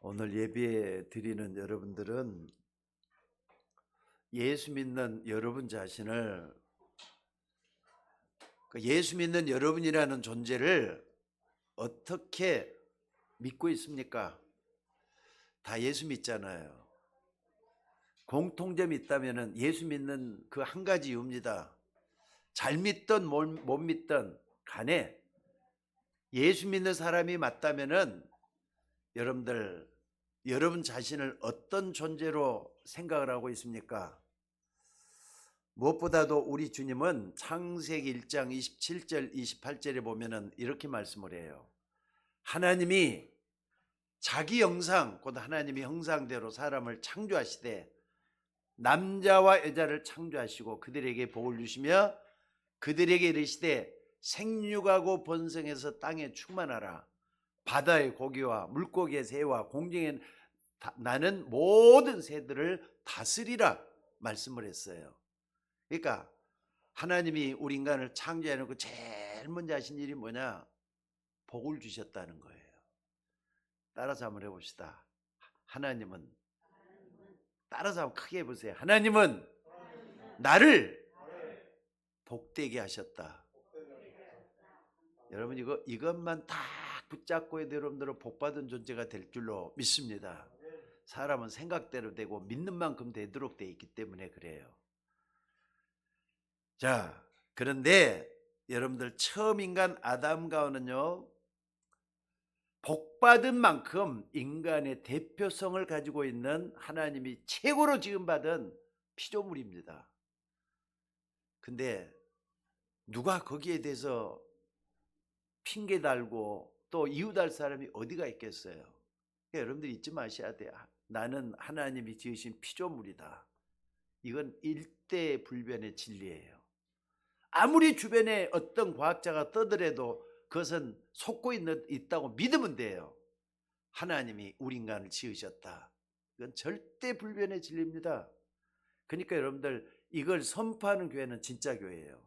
오늘 예배 드리는 여러분들은 예수 믿는 여러분 자신을, 예수 믿는 여러분이라는 존재를 어떻게 믿고 있습니까? 다 예수 믿잖아요. 공통점이 있다면 예수 믿는 그 한 가지 이유입니다. 잘 믿든 못 믿든 간에 예수 믿는 사람이 맞다면은 여러분 자신을 어떤 존재로 생각을 하고 있습니까? 무엇보다도 우리 주님은 창세기 1장 27절 28절에 보면은 이렇게 말씀을 해요. 하나님이 자기 형상, 곧 하나님의 형상대로 사람을 창조하시되 남자와 여자를 창조하시고 그들에게 복을 주시며 그들에게 이르시되 생육하고 번성해서 땅에 충만하라. 바다의 고기와 물고기의 새와 공중에 나는 모든 새들을 다스리라 말씀을 했어요. 그러니까 하나님이 우리 인간을 창조해 놓고 제일 먼저 하신 일이 뭐냐? 복을 주셨다는 거예요. 따라서 한번 해봅시다. 하나님은, 따라서 한번 크게 해보세요. 하나님은 나를 복되게 하셨다. 여러분 이것만 딱 붙잡고 여러분들은 복받은 존재가 될 줄로 믿습니다. 사람은 생각대로 되고 믿는 만큼 되도록 돼 있기 때문에 그래요. 자, 그런데 여러분들 처음 인간 아담과 하와는요, 복받은 만큼 인간의 대표성을 가지고 있는 하나님이 최고로 지음받은 피조물입니다. 근데 누가 거기에 대해서 핑계 달고 또 이유달 사람이 어디가 있겠어요? 그러니까 여러분들이 잊지 마셔야 돼요. 나는 하나님이 지으신 피조물이다. 이건 일대불변의 진리예요. 아무리 주변에 어떤 과학자가 떠들어도 그것은 속고 있다고 믿으면 돼요. 하나님이 우리 인간을 지으셨다. 이건 절대불변의 진리입니다. 그러니까 여러분들 이걸 선포하는 교회는 진짜 교회예요.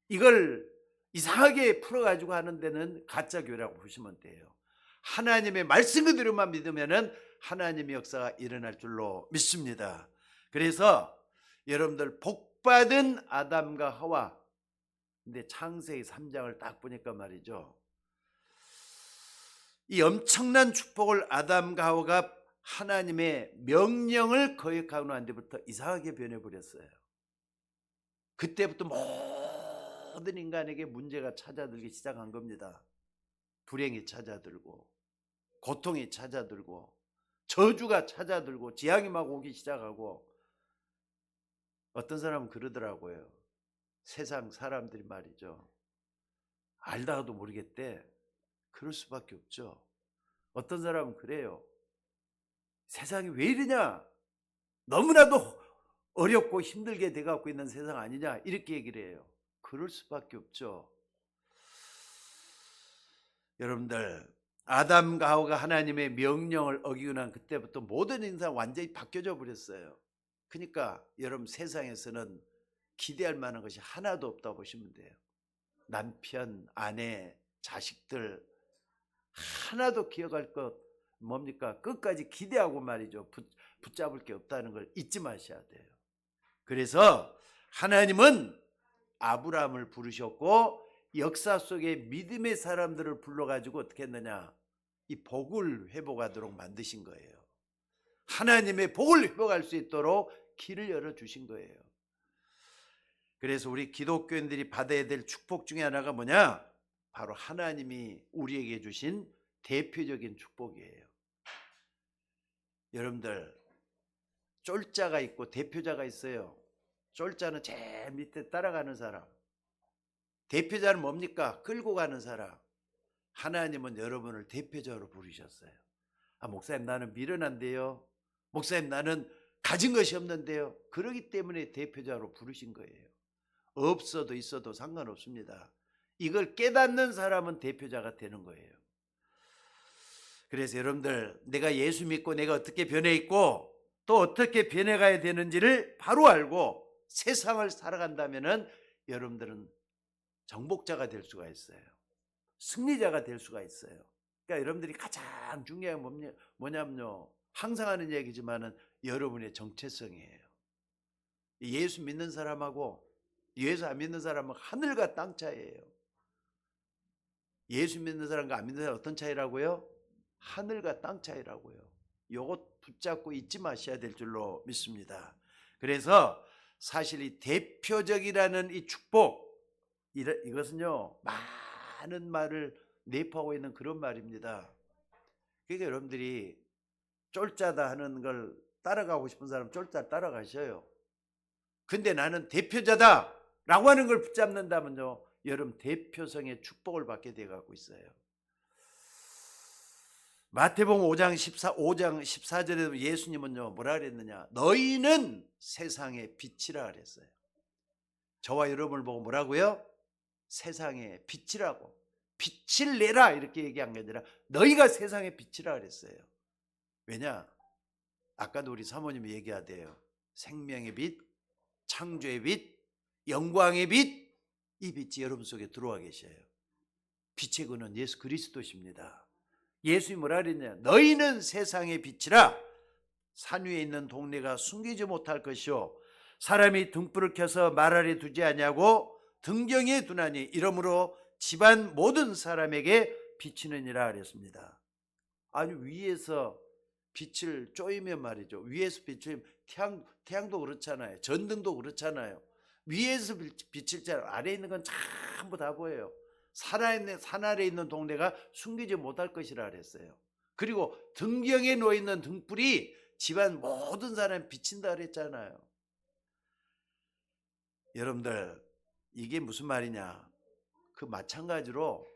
이걸 이상하게 풀어가지고 하는 데는 가짜 교회라고 보시면 돼요. 하나님의 말씀 그대로만 믿으면 하나님의 역사가 일어날 줄로 믿습니다. 그래서 여러분들 복받은 아담과 하와, 근데 창세기 3장을 딱 보니까 말이죠, 이 엄청난 축복을 아담과 하와가 하나님의 명령을 거역하고 난 뒤부터 이상하게 변해버렸어요. 그때부터 모든 인간에게 문제가 찾아들기 시작한 겁니다. 불행이 찾아들고 고통이 찾아들고 저주가 찾아들고 재앙이 막 오기 시작하고, 어떤 사람은 그러더라고요. 세상 사람들이 말이죠, 알다가도 모르겠대. 그럴 수밖에 없죠. 어떤 사람은 그래요. 세상이 왜 이러냐, 너무나도 어렵고 힘들게 돼갖고 있는 세상 아니냐, 이렇게 얘기를 해요. 그럴 수밖에 없죠. 여러분들 아담과 하와가 하나님의 명령을 어기고 난 그때부터 모든 인상 완전히 바뀌어져 버렸어요. 그러니까 여러분 세상에서는 기대할 만한 것이 하나도 없다고 보시면 돼요. 남편, 아내, 자식들 하나도 기억할 것 뭡니까? 끝까지 기대하고 말이죠. 붙잡을 게 없다는 걸 잊지 마셔야 돼요. 그래서 하나님은 아브라함을 부르셨고 역사 속에 믿음의 사람들을 불러가지고 어떻게 했느냐? 이 복을 회복하도록 만드신 거예요. 하나님의 복을 회복할 수 있도록 길을 열어주신 거예요. 그래서 우리 기독교인들이 받아야 될 축복 중에 하나가 뭐냐? 바로 하나님이 우리에게 주신 대표적인 축복이에요. 여러분들 쫄자가 있고 대표자가 있어요. 쫄자는 제일 밑에 따라가는 사람, 대표자는 뭡니까? 끌고 가는 사람. 하나님은 여러분을 대표자로 부르셨어요. 목사님 나는 미련한데요, 목사님 나는 가진 것이 없는데요. 그러기 때문에 대표자로 부르신 거예요. 없어도 있어도 상관없습니다. 이걸 깨닫는 사람은 대표자가 되는 거예요. 그래서 여러분들 내가 예수 믿고 내가 어떻게 변해 있고 또 어떻게 변해가야 되는지를 바로 알고 세상을 살아간다면 여러분들은 정복자가 될 수가 있어요. 승리자가 될 수가 있어요. 그러니까 여러분들이 가장 중요한 게 뭐냐면요. 항상 하는 얘기지만은 여러분의 정체성이에요. 예수 믿는 사람하고 예수 안 믿는 사람은 하늘과 땅 차이예요. 예수 믿는 사람과 안 믿는 사람 어떤 차이라고요? 하늘과 땅 차이라고요. 요것 붙잡고 잊지 마셔야 될 줄로 믿습니다. 그래서 사실 이 대표적이라는 이 축복, 이것은요 많은 말을 내포하고 있는 그런 말입니다. 그러니까 여러분들이 쫄짜다 하는 걸 따라가고 싶은 사람 쫄짜 따라가셔요. 근데 나는 대표자다 라고 하는 걸 붙잡는다면요 여러분 대표성의 축복을 받게 되어가고 있어요. 마태복음 5장 14절에도 예수님은요 뭐라 그랬느냐, 너희는 세상의 빛이라 그랬어요. 저와 여러분을 보고 뭐라고요? 세상의 빛이라고, 빛을 내라 이렇게 얘기한 게 아니라 너희가 세상의 빛이라 그랬어요. 왜냐? 아까도 우리 사모님이 얘기하대요. 생명의 빛, 창조의 빛, 영광의 빛, 이 빛이 여러분 속에 들어와 계셔요. 빛의 근원 예수 그리스도십니다. 예수님이 뭐라 그랬냐, 너희는 세상의 빛이라. 산 위에 있는 동네가 숨기지 못할 것이요 사람이 등불을 켜서 말 아래 두지 아니하고 등경에 두나니 이러므로 집안 모든 사람에게 비치느니라 그랬습니다. 아니 위에서 빛을 쪼이면 말이죠. 위에서 빛을 태양도 그렇잖아요. 전등도 그렇잖아요. 위에서 빛을 잘 아래에 있는 건 전부 다 보여요. 산 아래 있는 동네가 숨기지 못할 것이라 그랬어요. 그리고 등경에 놓여있는 등불이 집안 모든 사람이 비친다 그랬잖아요. 여러분들 이게 무슨 말이냐, 그 마찬가지로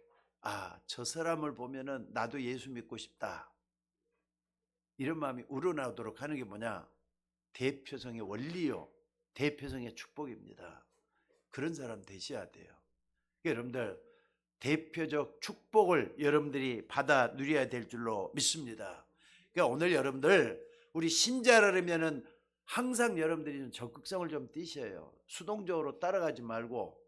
저 사람을 보면은 나도 예수 믿고 싶다 이런 마음이 우러나오도록 하는 게 뭐냐, 대표성의 원리요 대표성의 축복입니다. 그런 사람 되셔야 돼요. 여러분들 대표적 축복을 여러분들이 받아 누려야 될 줄로 믿습니다. 그러니까 오늘 여러분들 우리 신자라면은 항상 여러분들이 좀 적극성을 좀 띄셔요. 수동적으로 따라가지 말고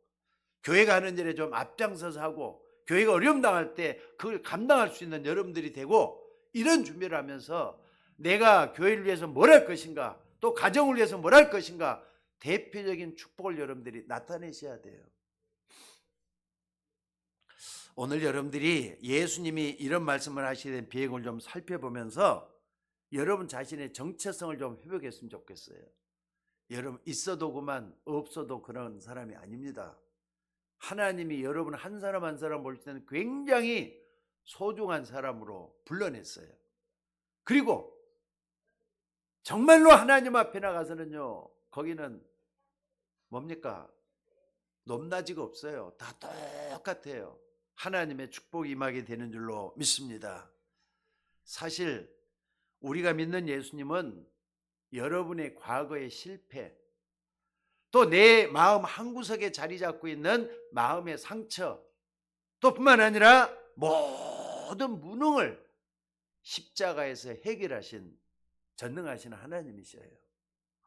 교회가 하는 일에 좀 앞장서서 하고 교회가 어려움 당할 때 그걸 감당할 수 있는 여러분들이 되고, 이런 준비를 하면서 내가 교회를 위해서 뭘 할 것인가, 또 가정을 위해서 뭘 할 것인가, 대표적인 축복을 여러분들이 나타내셔야 돼요. 오늘 여러분들이 예수님이 이런 말씀을 하시게 된 배경을 좀 살펴보면서 여러분 자신의 정체성을 좀 회복했으면 좋겠어요. 여러분 있어도 그만 없어도 그런 사람이 아닙니다. 하나님이 여러분 한 사람 한 사람 볼 때는 굉장히 소중한 사람으로 불러냈어요. 그리고 정말로 하나님 앞에 나가서는요 거기는 뭡니까? 높낮이가 없어요. 다 똑같아요. 하나님의 축복이 임하게 되는 줄로 믿습니다. 사실 우리가 믿는 예수님은 여러분의 과거의 실패, 또 내 마음 한구석에 자리 잡고 있는 마음의 상처, 또 뿐만 아니라 모든 무능을 십자가에서 해결하신 전능하신 하나님이셔요.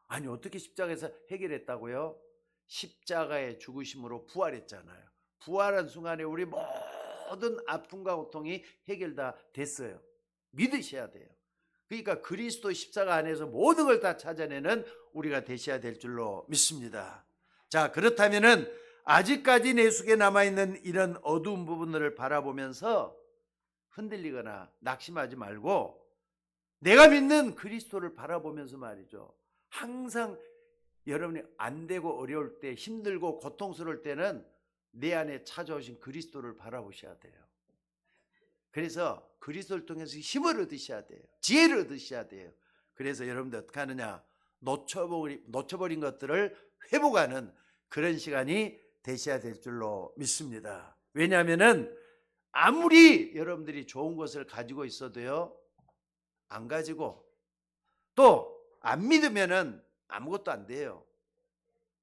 아니 어떻게 십자가에서 해결했다고요? 십자가의 죽으심으로 부활했잖아요. 부활한 순간에 우리 모든 아픔과 고통이 해결 다 됐어요. 믿으셔야 돼요. 그러니까 그리스도 십자가 안에서 모든 걸 다 찾아내는 우리가 되셔야 될 줄로 믿습니다. 자, 그렇다면은 아직까지 내 속에 남아있는 이런 어두운 부분들을 바라보면서 흔들리거나 낙심하지 말고 내가 믿는 그리스도를 바라보면서 말이죠. 항상 여러분이 안 되고 어려울 때, 힘들고 고통스러울 때는 내 안에 찾아오신 그리스도를 바라보셔야 돼요. 그래서 그리스도를 통해서 힘을 얻으셔야 돼요. 지혜를 얻으셔야 돼요. 그래서 여러분들 어떻게 하느냐, 놓쳐버린 것들을 회복하는 그런 시간이 되셔야 될 줄로 믿습니다. 왜냐하면 아무리 여러분들이 좋은 것을 가지고 있어도요 안 가지고 또 안 믿으면은 아무것도 안 돼요.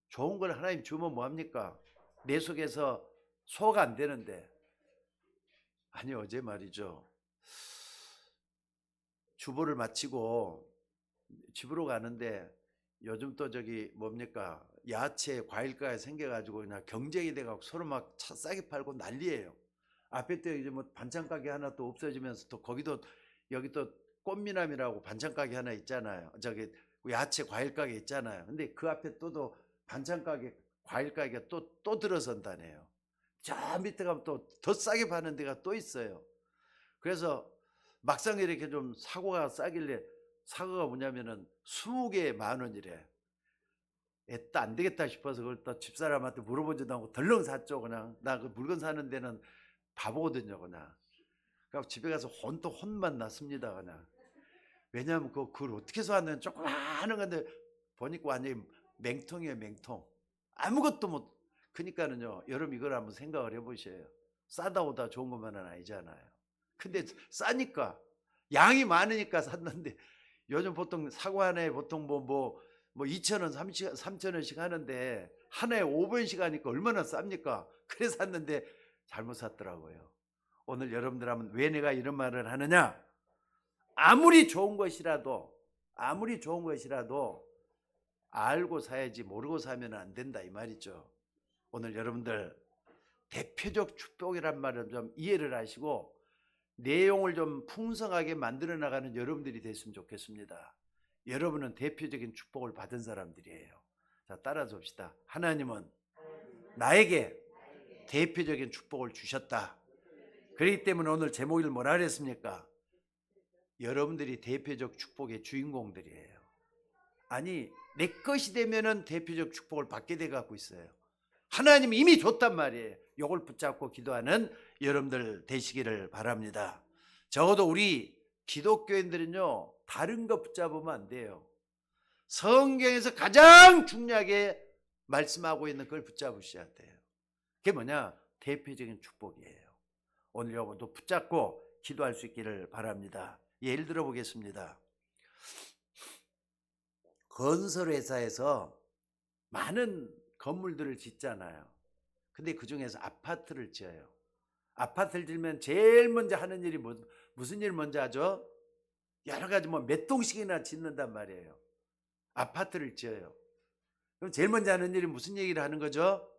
좋은 걸 하나님 주면 뭐합니까? 내 속에서 소화가 안 되는데. 아니 어제 말이죠, 주보를 마치고 집으로 가는데 요즘 또 저기 뭡니까, 야채 과일가에 생겨가지고 그냥 경쟁이 돼가지고 서로 막 싸게 팔고 난리예요. 앞에 또 이제 뭐 반찬 가게 하나 또 없어지면서 또 거기도 여기 또 꽃미남이라고 반찬 가게 하나 있잖아요. 저기 야채 과일 가게 있잖아요. 근데 그 앞에 또도 반찬 가게 과일 가게가 또 들어선다네요. 저 밑에 가면 또 더 싸게 파는 데가 또 있어요. 그래서 막상 이렇게 좀 사고가 싸길래 사고가 뭐냐면은 20개에 10,000원이래. 애따 안 되겠다 싶어서 그걸 또 집사람한테 물어보지도 않고 덜렁 샀죠. 그냥 나 그 물건 사는 데는 바보거든요. 그냥 그래서 집에 가서 혼만 났습니다. 그냥 왜냐하면 그걸 어떻게 사왔는 조그마한 건데 보니까 완전히 맹통이에요. 맹통. 아무것도 못. 그러니까는요 여러분 이걸 한번 생각을 해보셔요. 싸다 오다 좋은 것만은 아니잖아요. 근데 싸니까 양이 많으니까 샀는데 요즘 보통 사과 하나에 보통 뭐 2,000원 3,000원씩 하는데 하나에 5번씩 하니까 얼마나 쌉니까? 그래 샀는데 잘못 샀더라고요. 오늘 여러분들 하면 왜 내가 이런 말을 하느냐? 아무리 좋은 것이라도 알고 사야지 모르고 사면 안 된다 이 말이죠. 오늘 여러분들 대표적 축복이란 말을 좀 이해를 하시고 내용을 좀 풍성하게 만들어 나가는 여러분들이 됐으면 좋겠습니다. 여러분은 대표적인 축복을 받은 사람들이에요. 자, 따라서 봅시다. 하나님은 나에게 대표적인 축복을 주셨다. 그렇기 때문에 오늘 제목을 뭐라 그랬습니까? 여러분들이 대표적 축복의 주인공들이에요. 아니 내 것이 되면은 대표적 축복을 받게 돼 갖고 있어요. 하나님이 이미 줬단 말이에요. 이걸 붙잡고 기도하는 여러분들 되시기를 바랍니다. 적어도 우리 기독교인들은요 다른 거 붙잡으면 안 돼요. 성경에서 가장 중요하게 말씀하고 있는 걸 붙잡으셔야 돼요. 그게 뭐냐? 대표적인 축복이에요. 오늘 여러분도 붙잡고 기도할 수 있기를 바랍니다. 예를 들어 보겠습니다. 건설회사에서 많은 건물들을 짓잖아요. 근데 그 중에서 아파트를 지어요. 아파트를 지으면 제일 먼저 하는 일이 무슨 일 먼저 하죠? 여러 가지 몇 동씩이나 짓는단 말이에요. 아파트를 지어요. 그럼 제일 먼저 하는 일이 무슨 얘기를 하는 거죠?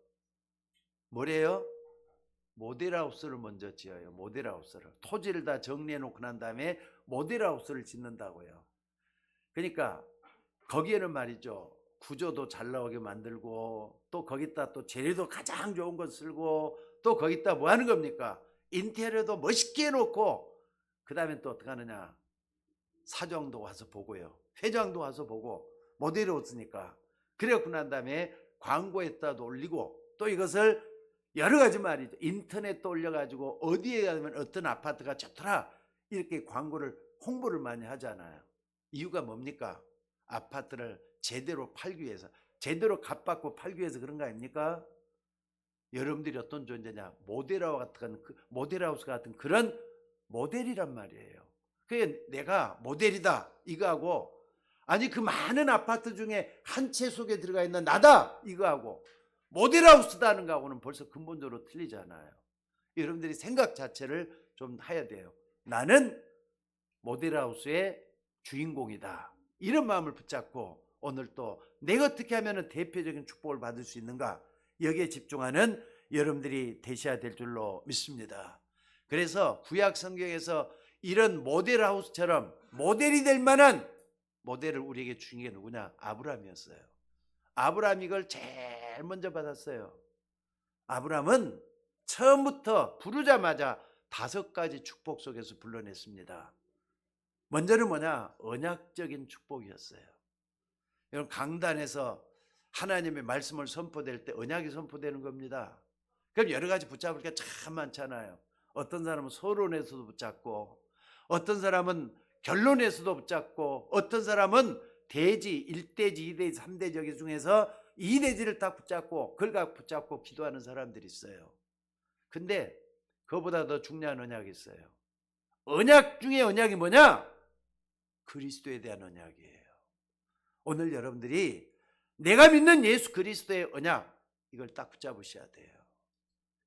뭐래요? 모델하우스를 먼저 지어요. 모델하우스를. 토지를 다 정리해 놓고 난 다음에 모델하우스를 짓는다고요. 그러니까 거기에는 말이죠. 구조도 잘 나오게 만들고 또 거기다 또 재료도 가장 좋은 거 쓰고 또 거기다 뭐 하는 겁니까? 인테리어도 멋있게 해놓고 그 다음에 또 어떻게 하느냐? 사정도 와서 보고요. 회장도 와서 보고 모델이 없으니까. 그래갖고 난 다음에 광고에다도 올리고 또 이것을 여러 가지 말이죠. 인터넷도 올려가지고 어디에 가면 어떤 아파트가 좋더라 이렇게 광고를 홍보를 많이 하잖아요. 이유가 뭡니까? 아파트를 제대로 팔기 위해서, 제대로 값받고 팔기 위해서 그런 거 아닙니까? 여러분들이 어떤 존재냐? 모델하우스 같은 그런 모델이란 말이에요. 그게 내가 모델이다 이거하고 아니 그 많은 아파트 중에 한 채 속에 들어가 있는 나다 이거하고 모델하우스다 하는 거하고는 벌써 근본적으로 틀리잖아요. 여러분들이 생각 자체를 좀 해야 돼요. 나는 모델하우스의 주인공이다. 이런 마음을 붙잡고 오늘 또 내가 어떻게 하면 대표적인 축복을 받을 수 있는가 여기에 집중하는 여러분들이 되셔야 될 줄로 믿습니다. 그래서 구약 성경에서 이런 모델하우스처럼 모델이 될 만한 모델을 우리에게 주신 게 누구냐? 아브라함이었어요. 아브라함이 이걸 제일 먼저 받았어요. 아브라함은 처음부터 부르자마자 5가지 축복 속에서 불러냈습니다. 먼저는 뭐냐? 언약적인 축복이었어요. 여러분 강단에서 하나님의 말씀을 선포될 때 언약이 선포되는 겁니다. 그럼 여러 가지 붙잡을 게 참 많잖아요. 어떤 사람은 서론에서도 붙잡고 어떤 사람은 결론에서도 붙잡고 어떤 사람은 대지, 1대지, 2대지, 3대지 여기 중에서 2대지를 딱 붙잡고 그걸 갖고 붙잡고 기도하는 사람들이 있어요. 근데 그거보다 더 중요한 언약이 있어요. 언약 중에 언약이 뭐냐? 그리스도에 대한 언약이에요. 오늘 여러분들이 내가 믿는 예수 그리스도의 언약 이걸 딱 붙잡으셔야 돼요.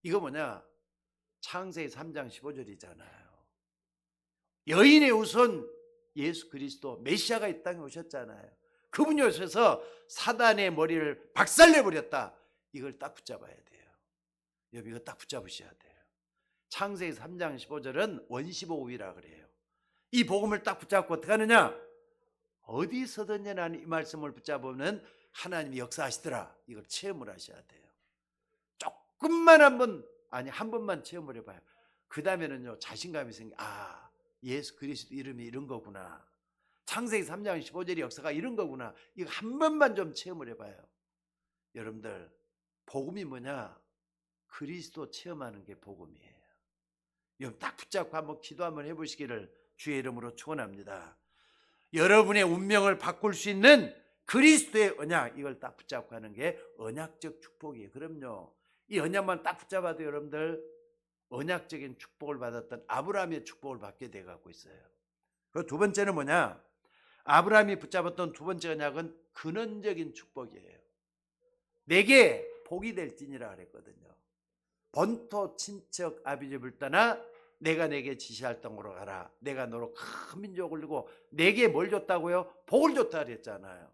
이거 뭐냐? 창세기 3장 15절이잖아요. 여인의 우선 예수 그리스도 메시아가 이 땅에 오셨잖아요. 그분이 오셔서 사단의 머리를 박살내버렸다. 이걸 딱 붙잡아야 돼요. 여러분 이거 딱 붙잡으셔야 돼요. 창세기 3장 15절은 원시복음이라 그래요. 이 복음을 딱 붙잡고 어떻게 하느냐? 어디서든지 나는 이 말씀을 붙잡으면 하나님이 역사하시더라. 이걸 체험을 하셔야 돼요. 조금만 한 번만 체험을 해봐요. 그 다음에는요, 자신감이 생겨. 아, 예수 그리스도 이름이 이런 거구나. 창세기 3장 15절의 역사가 이런 거구나. 이거 한 번만 좀 체험을 해봐요. 여러분들, 복음이 뭐냐? 그리스도 체험하는 게 복음이에요. 여러분 딱 붙잡고 한번 기도 한번 해보시기를 주의 이름으로 축원합니다. 여러분의 운명을 바꿀 수 있는 그리스도의 언약, 이걸 딱 붙잡고 하는 게 언약적 축복이에요. 그럼요, 이 언약만 딱 붙잡아도 여러분들 언약적인 축복을 받았던 아브라함의 축복을 받게 돼 갖고 있어요. 그 두 번째는 뭐냐? 아브라함이 붙잡았던 두 번째 언약은 근원적인 축복이에요. 내게 복이 될지니라 그랬거든요. 본토 친척 아비집을 떠나 내가 내게 지시할 땅으로 가라. 내가 너로 큰 민족을 이루고 내게 뭘 줬다고요? 복을 줬다 그랬잖아요.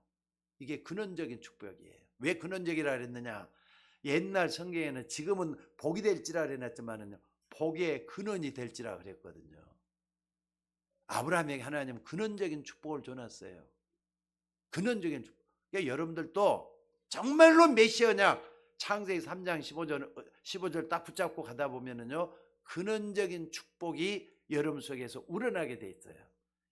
이게 근원적인 축복이에요. 왜 근원적이라 그랬느냐? 옛날 성경에는 지금은 복이 될지라 그랬지만은요, 복의 근원이 될지라 그랬거든요. 아브라함에게 하나님은 근원적인 축복을 줘놨어요. 근원적인 축복. 그러니까 여러분들도 정말로 메시아 언약 창세기 3장 15절 딱 붙잡고 가다 보면은요, 근원적인 축복이 여러분 속에서 우러나게 돼 있어요.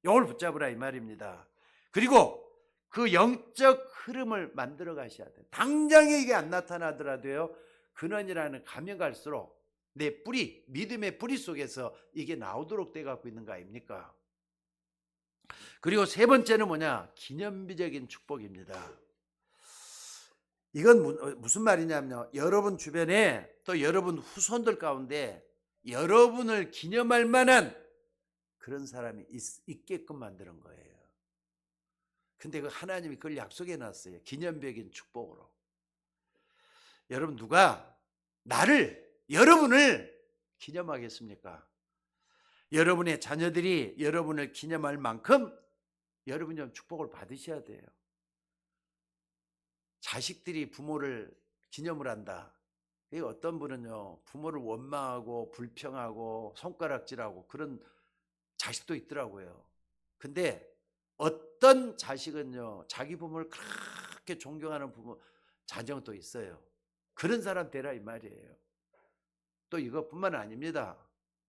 이걸 붙잡으라 이 말입니다. 그리고 그 영적 흐름을 만들어 가셔야 돼요. 당장에 이게 안 나타나더라도요, 근원이라는 가면 갈수록 내 뿌리, 믿음의 뿌리 속에서 이게 나오도록 돼 갖고 있는 거 아닙니까? 그리고 세 번째는 뭐냐? 기념비적인 축복입니다. 이건 무슨 말이냐면요, 여러분 주변에 또 여러분 후손들 가운데 여러분을 기념할 만한 그런 사람이 있게끔 만드는 거예요. 근데 그 하나님이 그걸 약속해 놨어요. 기념비적인 축복으로. 여러분 누가 여러분을 기념하겠습니까? 여러분의 자녀들이 여러분을 기념할 만큼 여러분이 좀 축복을 받으셔야 돼요. 자식들이 부모를 기념을 한다. 어떤 분은요, 부모를 원망하고 불평하고 손가락질하고 그런 자식도 있더라고요. 근데 어떤 자식은요, 자기 부모를 그렇게 존경하는 부모 자녀도 있어요. 그런 사람 되라 이 말이에요. 또 이것뿐만 아닙니다.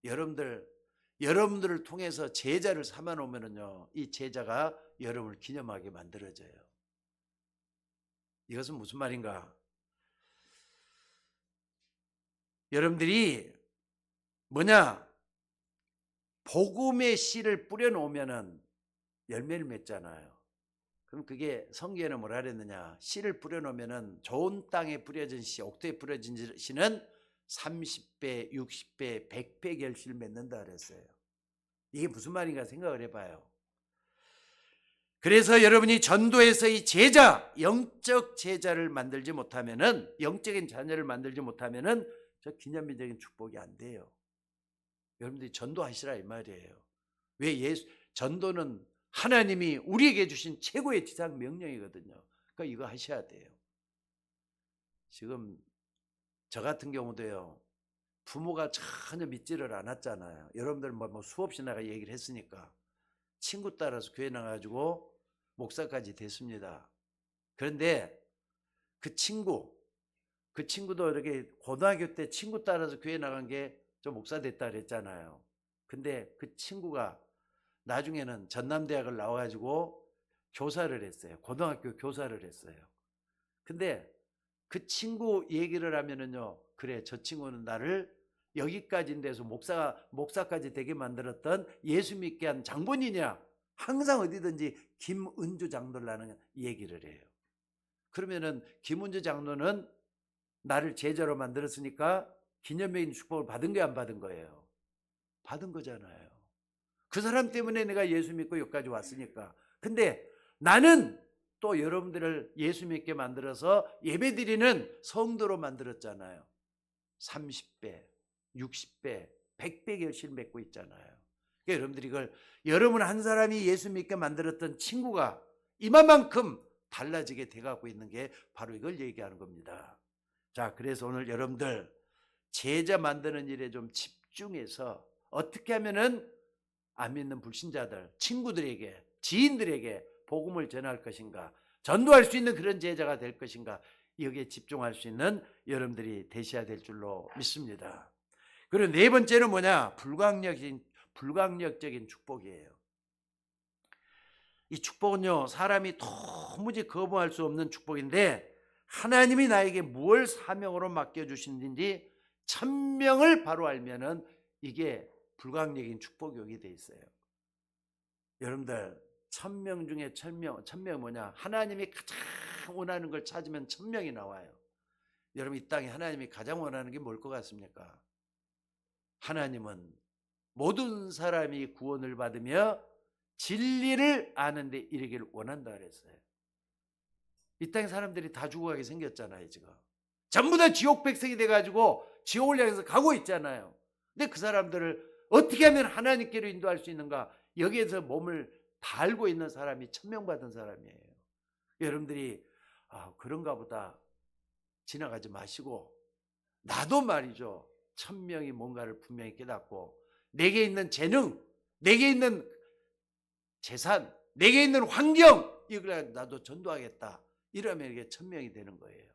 여러분들을 통해서 제자를 삼아 놓으면요, 이 제자가 여러분을 기념하게 만들어져요. 이것은 무슨 말인가? 여러분들이 복음의 씨를 뿌려놓으면은 열매를 맺잖아요. 그럼 그게 성경에는 뭐라 그랬느냐? 씨를 뿌려놓으면은 좋은 땅에 뿌려진 씨, 옥토에 뿌려진 씨는 30배, 60배, 100배 결실을 맺는다 그랬어요. 이게 무슨 말인가 생각을 해봐요. 그래서 여러분이 전도에서 이 영적 제자를 만들지 못하면은, 영적인 자녀를 만들지 못하면은 저 기념비적인 축복이 안 돼요. 여러분들이 전도하시라 이 말이에요. 전도는 하나님이 우리에게 주신 최고의 지상 명령이거든요. 그러니까 이거 하셔야 돼요. 지금 저 같은 경우도요, 부모가 전혀 믿지를 않았잖아요. 여러분들 수없이 내가 얘기를 했으니까. 친구 따라서 교회 나가지고 목사까지 됐습니다. 그런데 그 친구도 이렇게 고등학교 때 친구 따라서 교회 나간 게 저 목사 됐다 그랬잖아요. 근데 그 친구가 나중에는 전남대학을 나와가지고 교사를 했어요. 고등학교 교사를 했어요. 근데 그 친구 얘기를 하면은요, 그래, 저 친구는 나를 여기까지 돼서 목사까지 되게 만들었던 예수 믿게 한 장본이냐? 항상 어디든지 김은주 장로라는 얘기를 해요. 그러면은 김은주 장로는 나를 제자로 만들었으니까 기념적인 축복을 받은 게 안 받은 거예요? 받은 거잖아요. 그 사람 때문에 내가 예수 믿고 여기까지 왔으니까. 근데 나는 또 여러분들을 예수 믿게 만들어서 예배드리는 성도로 만들었잖아요. 30배, 60배, 100배 결실 맺고 있잖아요. 그러니까 여러분들이 여러분 한 사람이 예수 믿게 만들었던 친구가 이만큼 달라지게 돼가고 있는 게 바로 이걸 얘기하는 겁니다. 자, 그래서 오늘 여러분들 제자 만드는 일에 좀 집중해서 어떻게 하면은 안 믿는 불신자들, 친구들에게, 지인들에게 복음을 전할 것인가, 전도할 수 있는 그런 제자가 될 것인가, 여기에 집중할 수 있는 여러분들이 되셔야 될 줄로 믿습니다. 그리고 네 번째는 뭐냐? 불강력적인 축복이에요. 이 축복은요, 사람이 도무지 거부할 수 없는 축복인데, 하나님이 나에게 무엇을 사명으로 맡겨주시는지 천명을 바로 알면은 이게 불강력인 축복이 여기 돼 있어요. 여러분들, 천명 중에 천명이 뭐냐? 하나님이 가장 원하는 걸 찾으면 천명이 나와요. 여러분, 이 땅에 하나님이 가장 원하는 게 뭘 것 같습니까? 하나님은 모든 사람이 구원을 받으며 진리를 아는 데 이르기를 원한다 그랬어요. 이 땅에 사람들이 다 죽어가게 생겼잖아요. 지금 전부 다 지옥 백성이 돼가지고 지옥을 향해서 가고 있잖아요. 근데 그 사람들을 어떻게 하면 하나님께로 인도할 수 있는가? 여기에서 몸을 다 알고 있는 사람이 천명받은 사람이에요. 여러분들이 그런가 보다 지나가지 마시고, 나도 말이죠, 천명이 뭔가를 분명히 깨닫고, 내게 있는 재능, 내게 있는 재산, 내게 있는 환경, 이걸 나도 전도하겠다, 이러면 이게 천명이 되는 거예요.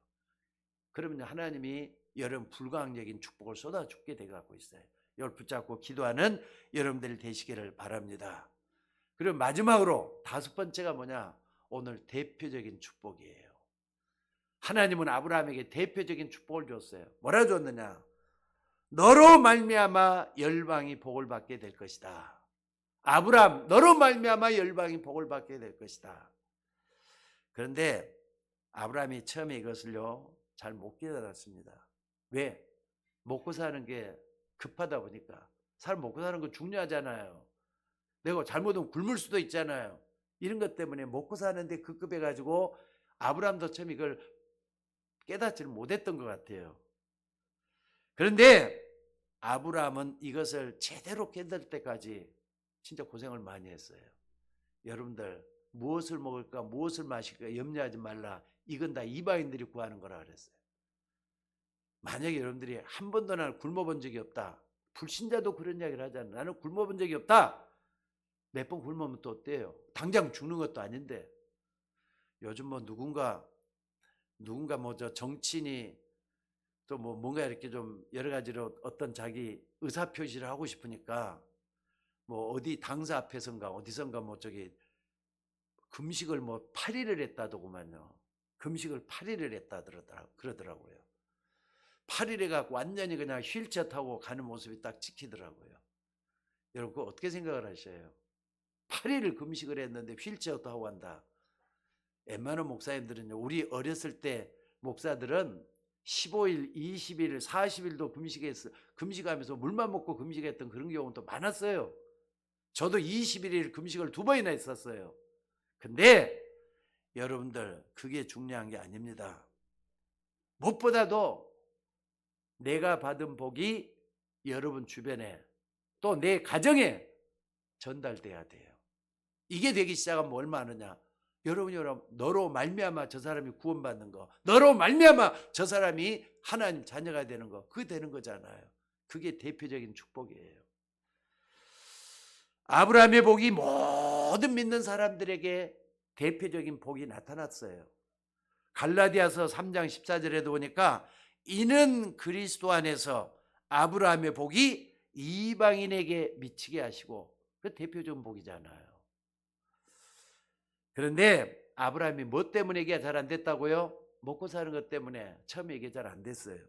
그러면 하나님이 여러분 불가항력인 축복을 쏟아주게 돼가고 있어요. 이걸 붙잡고 기도하는 여러분들이 되시기를 바랍니다. 그리고 마지막으로 다섯 번째가 뭐냐? 오늘 대표적인 축복이에요. 하나님은 아브라함에게 대표적인 축복을 줬어요. 뭐라 줬느냐? 너로 말미암아 열방이 복을 받게 될 것이다. 아브라함, 너로 말미암아 열방이 복을 받게 될 것이다. 그런데 아브라함이 처음에 이것을요, 잘 못 깨달았습니다. 왜? 먹고 사는 게 급하다 보니까. 사람 먹고 사는 거 중요하잖아요. 내가 잘못하면 굶을 수도 있잖아요. 이런 것 때문에 먹고 사는데 급급해가지고 아브라함도 처음 이걸 깨닫지를 못했던 것 같아요. 그런데 아브라함은 이것을 제대로 깨달을 때까지 진짜 고생을 많이 했어요. 여러분들, 무엇을 먹을까 무엇을 마실까 염려하지 말라. 이건 다 이방인들이 구하는 거라 그랬어요. 만약에 여러분들이 한 번도 나는 굶어본 적이 없다, 불신자도 그런 이야기를 하잖아요. 나는 굶어본 적이 없다. 몇 번 굶으면 또 어때요? 당장 죽는 것도 아닌데. 요즘 뭐 누군가 뭐 저 정치인이 또 뭐 뭔가 이렇게 좀 여러 가지로 어떤 자기 의사 표시를 하고 싶으니까 뭐 어디 당사 앞에선가 어디선가 뭐 저기 금식을 뭐 8일을 했다더구만요. 금식을 8일을 했다 그러더라고요. 8일 해갖고 완전히 그냥 휠체어 타고 가는 모습이 딱 찍히더라고요. 여러분, 그거 어떻게 생각을 하셔요? 8일을 금식을 했는데 휠체어 타고 간다. 웬만한 목사님들은요, 우리 어렸을 때 목사들은 15일, 20일, 40일도 금식하면서 물만 먹고 금식했던 그런 경우도 많았어요. 저도 21일 금식을 2번이나 했었어요. 근데 여러분들, 그게 중요한 게 아닙니다. 무엇보다도 내가 받은 복이 여러분 주변에 또 내 가정에 전달돼야 돼요. 이게 되기 시작하면 얼마 하느냐? 여러분이 너로 말미암아 저 사람이 구원받는 거, 너로 말미암아 저 사람이 하나님 자녀가 되는 거, 그게 되는 거잖아요. 그게 대표적인 축복이에요. 아브라함의 복이 모든 믿는 사람들에게 대표적인 복이 나타났어요. 갈라디아서 3장 14절에도 보니까 이는 그리스도 안에서 아브라함의 복이 이방인에게 미치게 하시고, 그 대표적인 복이잖아요. 그런데 아브라함이 뭐 때문에 이게 잘 안 됐다고요? 먹고 사는 것 때문에 처음에 이게 잘 안 됐어요.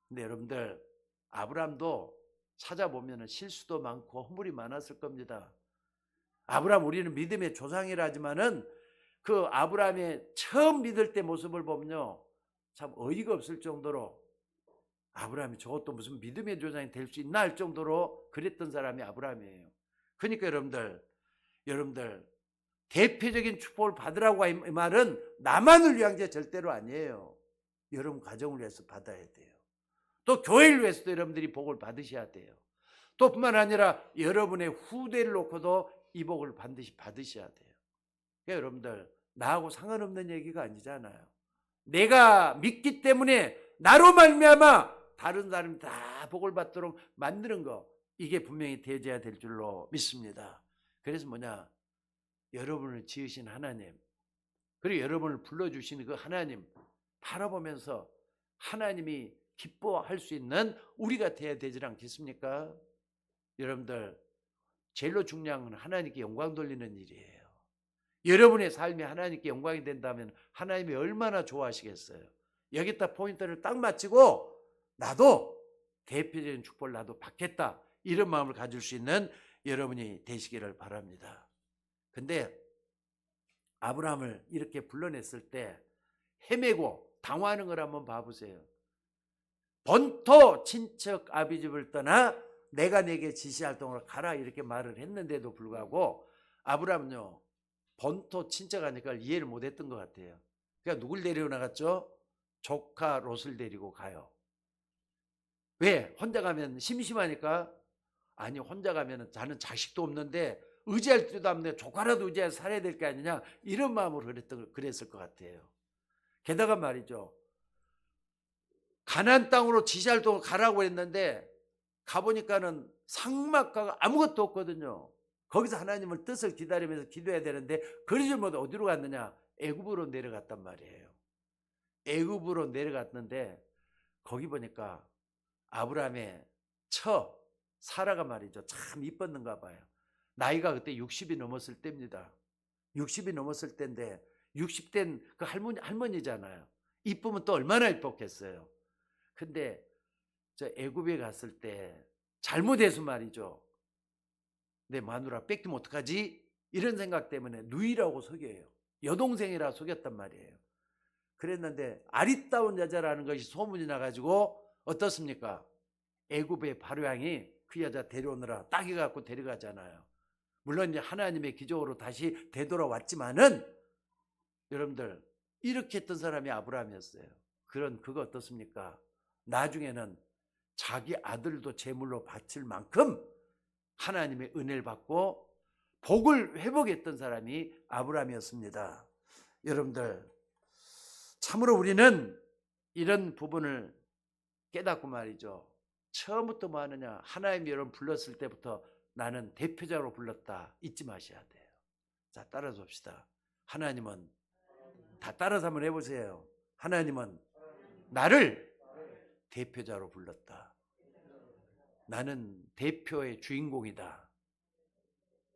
근데 여러분들, 아브라함도 찾아보면 실수도 많고 허물이 많았을 겁니다. 아브라함, 우리는 믿음의 조상이라 하지만은 그 아브라함의 처음 믿을 때 모습을 보면요, 참 어이가 없을 정도로, 아브라함이 저것도 무슨 믿음의 조상이 될 수 있나 할 정도로 그랬던 사람이 아브라함이에요. 그러니까 여러분들 대표적인 축복을 받으라고 이 말은 나만을 위한 게 절대로 아니에요. 여러분 가정을 위해서 받아야 돼요. 또 교회를 위해서도 여러분들이 복을 받으셔야 돼요. 또 뿐만 아니라 여러분의 후대를 놓고도 이 복을 반드시 받으셔야 돼요. 그러니까 여러분들, 나하고 상관없는 얘기가 아니잖아요. 내가 믿기 때문에 나로 말미암아 다른 사람이 다 복을 받도록 만드는 거, 이게 분명히 되어야 될 줄로 믿습니다. 그래서 뭐냐, 여러분을 지으신 하나님, 그리고 여러분을 불러주신 그 하나님 바라보면서 하나님이 기뻐할 수 있는 우리가 되어야 되지 않겠습니까? 여러분들, 제일로 중요한 건 하나님께 영광 돌리는 일이에요. 여러분의 삶이 하나님께 영광이 된다면 하나님이 얼마나 좋아하시겠어요. 여기다 포인트를 딱 맞추고 나도 대표적인 축복을 나도 받겠다, 이런 마음을 가질 수 있는 여러분이 되시기를 바랍니다. 근데 아브라함을 이렇게 불러냈을 때 헤매고 당황하는 걸 한번 봐보세요. 본토 친척 아비 집을 떠나 내가 내게 지시할 동으로 가라, 이렇게 말을 했는데도 불구하고 아브라함은요, 본토 친척 하니까 이해를 못했던 것 같아요. 그러니까 누굴 데리고 나갔죠? 조카 롯을 데리고 가요. 왜? 혼자 가면 심심하니까? 아니, 혼자 가면 자는 자식도 없는데 의지할 데도 없는데 조카라도 의지해서 살아야 될 게 아니냐, 이런 마음으로 그랬을 것 같아요. 게다가 말이죠, 가나안 땅으로 지시할 동으로 가라고 했는데 가보니까는 상막과 아무것도 없거든요. 거기서 하나님을 뜻을 기다리면서 기도해야 되는데 그러지 못해 어디로 갔느냐, 애굽으로 내려갔단 말이에요. 애굽으로 내려갔는데 거기 보니까 아브라함의 처 사라가 말이죠, 참 이뻤는가 봐요. 나이가 그때 60이 넘었을 때입니다. 60이 넘었을 때인데 60된 그 할머니잖아요. 이쁘면 또 얼마나 이뻤겠어요. 근데 저 애굽에 갔을 때 잘못해서 말이죠, 내 마누라 뺏기면 어떡하지? 이런 생각 때문에 누이라고 속여요. 여동생이라 속였단 말이에요. 그랬는데 아리따운 여자라는 것이 소문이 나가지고 어떻습니까? 애굽의 바로왕이 그 여자 데려오느라 딱이 갖고 데려가잖아요. 물론 이제 하나님의 기적으로 다시 되돌아왔지만은 여러분들, 이렇게 했던 사람이 아브라함이었어요. 그거 어떻습니까? 나중에는 자기 아들도 제물로 바칠 만큼 하나님의 은혜를 받고 복을 회복했던 사람이 아브라함이었습니다. 여러분들, 참으로 우리는 이런 부분을 깨닫고 말이죠, 처음부터 뭐 하느냐, 하나님이 여러분 불렀을 때부터 나는 대표자로 불렀다, 잊지 마셔야 돼요. 자, 따라서 봅시다. 하나님은, 다 따라서 한번 해보세요. 하나님은 나를 대표자로 불렀다. 나는 대표의 주인공이다.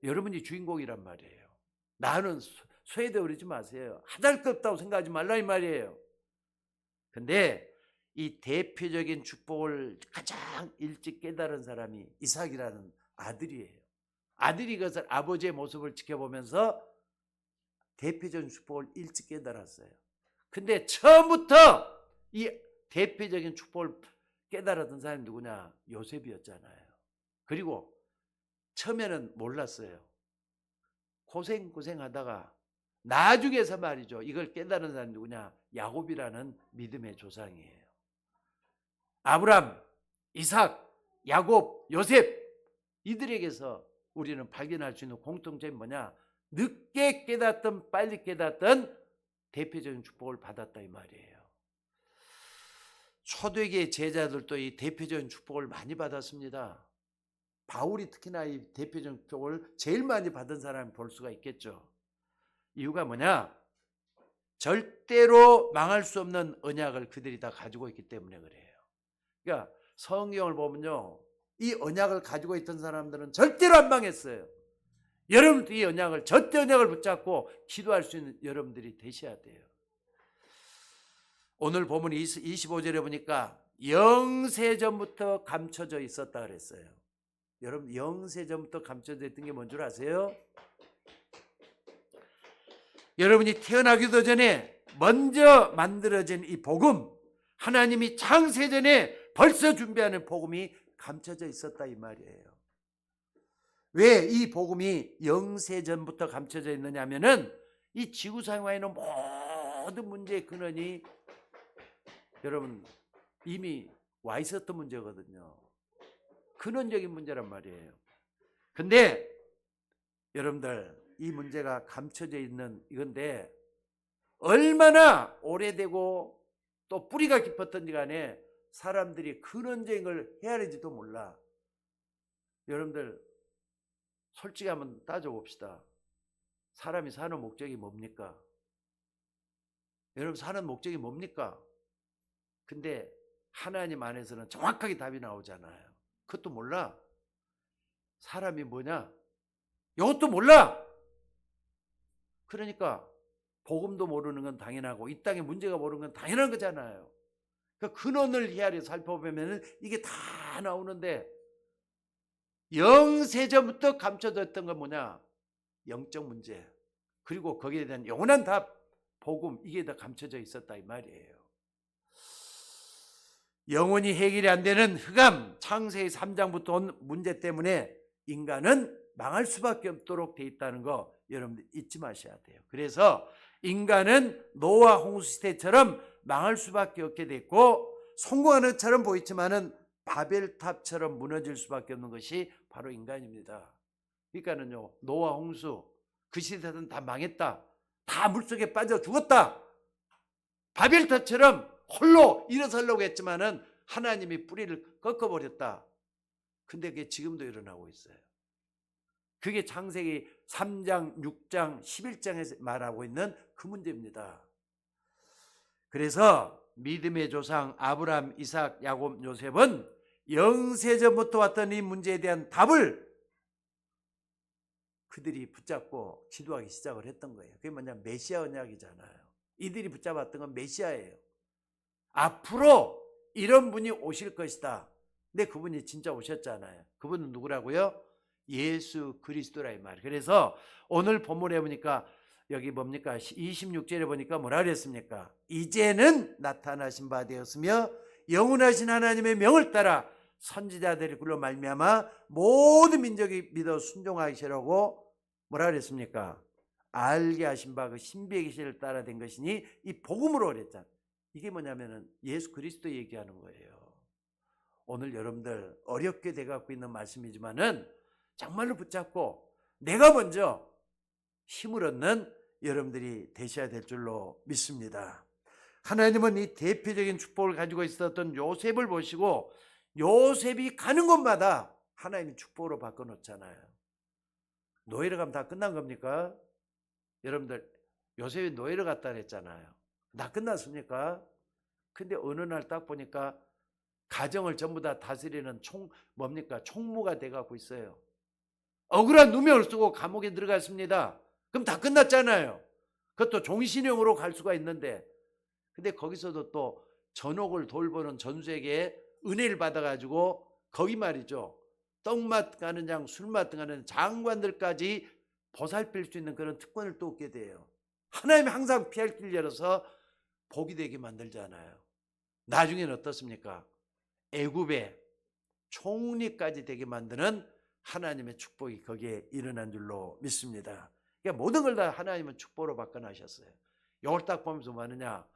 여러분이 주인공이란 말이에요. 나는 소외되어 그러지 마세요. 하잘것없다고 생각하지 말라, 이 말이에요. 근데 이 대표적인 축복을 가장 일찍 깨달은 사람이 이삭이라는 아들이에요. 아들이 그것을 아버지의 모습을 지켜보면서 대표적인 축복을 일찍 깨달았어요. 근데 처음부터 이 대표적인 축복을 깨달았던 사람이 누구냐? 요셉이었잖아요. 그리고 처음에는 몰랐어요. 고생하다가 나중에서 말이죠, 이걸 깨달은 사람이 누구냐? 야곱이라는 믿음의 조상이에요. 아브람, 이삭, 야곱, 요셉, 이들에게서 우리는 발견할 수 있는 공통점이 뭐냐? 늦게 깨닫든 빨리 깨닫든 대표적인 축복을 받았다, 이 말이에요. 초대교회 제자들도 이 대표적인 축복을 많이 받았습니다. 바울이 특히나 이 대표적인 축복을 제일 많이 받은 사람을 볼 수가 있겠죠. 이유가 뭐냐? 절대로 망할 수 없는 언약을 그들이 다 가지고 있기 때문에 그래요. 그러니까 성경을 보면요, 이 언약을 가지고 있던 사람들은 절대로 안 망했어요. 여러분도 이 언약을, 절대 언약을 붙잡고 기도할 수 있는 여러분들이 되셔야 돼요. 오늘 본문 25절에 보니까 영세전부터 감춰져 있었다 그랬어요. 여러분, 영세전부터 감춰져 있던 게 뭔 줄 아세요? 여러분이 태어나기도 전에 먼저 만들어진 이 복음, 하나님이 창세전에 벌써 준비하는 복음이 감춰져 있었다, 이 말이에요. 왜 이 복음이 영세전부터 감춰져 있느냐 하면은 이 지구상에 있는 모든 문제의 근원이 여러분 이미 와 있었던 문제거든요. 근원적인 문제란 말이에요. 근데 여러분들, 이 문제가 감춰져 있는 이건데 얼마나 오래되고 또 뿌리가 깊었던지 간에 사람들이 근원적인 걸 헤아리지도 몰라. 여러분들 솔직히 한번 따져봅시다. 사람이 사는 목적이 뭡니까? 여러분 사는 목적이 뭡니까? 근데 하나님 안에서는 정확하게 답이 나오잖아요. 그것도 몰라. 사람이 뭐냐? 이것도 몰라. 그러니까 복음도 모르는 건 당연하고 이 땅에 문제가 모르는 건 당연한 거잖아요. 그 근원을 헤아려 살펴보면 이게 다 나오는데 영세전부터 감춰졌던 건 뭐냐? 영적 문제. 그리고 거기에 대한 영원한 답, 복음, 이게 다 감춰져 있었다 이 말이에요. 영원히 해결이 안 되는 흑암, 창세기 3장부터 온 문제 때문에 인간은 망할 수밖에 없도록 돼 있다는 거 여러분들 잊지 마셔야 돼요. 그래서 인간은 노아 홍수 시대처럼 망할 수밖에 없게 됐고 성공하는 것처럼 보이지만은 바벨탑처럼 무너질 수밖에 없는 것이 바로 인간입니다. 그러니까는요, 노아 홍수 그 시대는 다 망했다. 다 물속에 빠져 죽었다. 바벨탑처럼 홀로 일어서려고 했지만은 하나님이 뿌리를 꺾어버렸다. 근데 그게 지금도 일어나고 있어요. 그게 창세기 3장, 6장, 11장에서 말하고 있는 그 문제입니다. 그래서 믿음의 조상 아브라함, 이삭, 야곱, 요셉은 영세전부터 왔던 이 문제에 대한 답을 그들이 붙잡고 기도하기 시작을 했던 거예요. 그게 뭐냐? 메시아 언약이잖아요. 이들이 붙잡았던 건 메시아예요. 앞으로 이런 분이 오실 것이다. 근데 그분이 진짜 오셨잖아요. 그분은 누구라고요? 예수 그리스도라 이 말. 그래서 오늘 본문에 보니까 여기 뭡니까? 26절에 보니까 뭐라 그랬습니까? 이제는 나타나신 바 되었으며 영원하신 하나님의 명을 따라 선지자들이 굴로 말미암아 모든 민족이 믿어 순종하시라고 뭐라 그랬습니까? 알게 하신 바 그 신비의 계시를 따라 된 것이니 이 복음으로 그랬잖아요. 이게 뭐냐면은 예수 그리스도 얘기하는 거예요. 오늘 여러분들 어렵게 돼갖고 있는 말씀이지만은 정말로 붙잡고 내가 먼저 힘을 얻는 여러분들이 되셔야 될 줄로 믿습니다. 하나님은 이 대표적인 축복을 가지고 있었던 요셉을 보시고 요셉이 가는 곳마다 하나님이 축복으로 바꿔놓잖아요. 노예를 가면 다 끝난 겁니까? 여러분들 요셉이 노예를 갔다 그랬잖아요. 다 끝났습니까? 근데 어느 날 딱 보니까 가정을 전부 다 다스리는 총무가 돼가고 있어요. 억울한 누명을 쓰고 감옥에 들어갔습니다. 그럼 다 끝났잖아요. 그것도 종신형으로 갈 수가 있는데, 근데 거기서도 또 전옥을 돌보는 전수에게 은혜를 받아가지고 거기 말이죠. 떡맛 가는 장, 술맛 가는 장관들까지 보살필 수 있는 그런 특권을 또 얻게 돼요. 하나님이 항상 피할 길 열어서 복이 되게 만들잖아요. 나중에는 어떻습니까? 애굽의 총리까지 되게 만드는 하나님의 축복이 거기에 일어난 줄로 믿습니다. 그러니까 모든 걸 다 하나님은 축복으로 바꿔나셨어요. 이걸 딱 보면서 뭐 하느냐?